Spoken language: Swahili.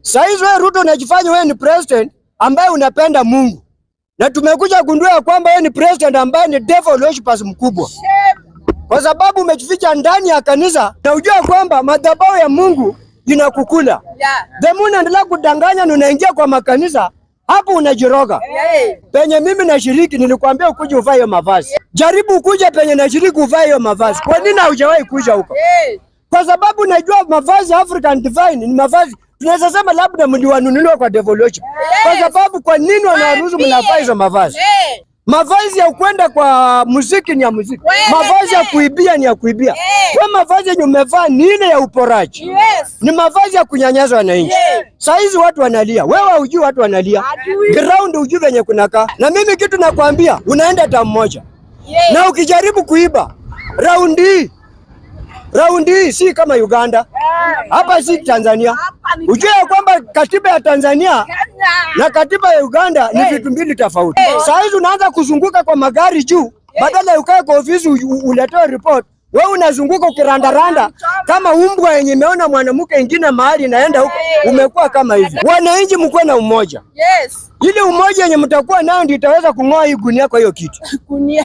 Saizi wewe Ruto unajifanya wewe ni president ambaye unapenda Mungu. Na tumekuja gundua kwamba wewe ni president ambaye ni devil worshippers mkubwa. Kwa sababu umejificha ndani ya kanisa na unajua kwamba madhabahu ya Mungu inakukula. The moment unaendelea kudanganya na unaingia kwa makanisa, hapo unajiroga. Penye mimi nashiriki nilikwambia ukuje uvae hiyo mavazi. Jaribu ukuje penye nashiriki uvae hiyo mavazi. Kwa nini haujawahi kuja huko? Kwa sababu najua mavazi African Divine ni mavazi tunaweza sema labda mliwanunuliwa kwa devolution. Kwa sababu kwa nini wanaruhusu mnavaa hizo mavazi? Mavazi ya kwenda kwa muziki ni ya muziki. Mavazi ya kuibia ni ya kuibia. Kwa mavazi yenye umevaa ni ile ya uporaji. Ni mavazi ya kunyanyasa wananchi. Saa hizi watu wanalia. Wewe hujui watu wanalia. Ground hujui venye kunakaa. Na mimi kitu nakwambia, unaenda tamu moja. Na ukijaribu kuiba raundi hii si kama Uganda. Hapa si Tanzania. Ujue kwamba katiba ya Tanzania na katiba ya Uganda ni vitu mbili tofauti. Saa hizi unaanza kuzunguka kwa magari juu, badala ya ukae kwa ofisi uletee report. Wewe unazunguka ukirandaranda kama umbwa yenye imeona mwanamke mwingine mahali naenda huko. Umekuwa kama hivi. Wananchi mkuwe na umoja. Ile umoja yenye mtakuwa nayo ndio itaweza kung'oa hii gunia kwa hiyo kitu.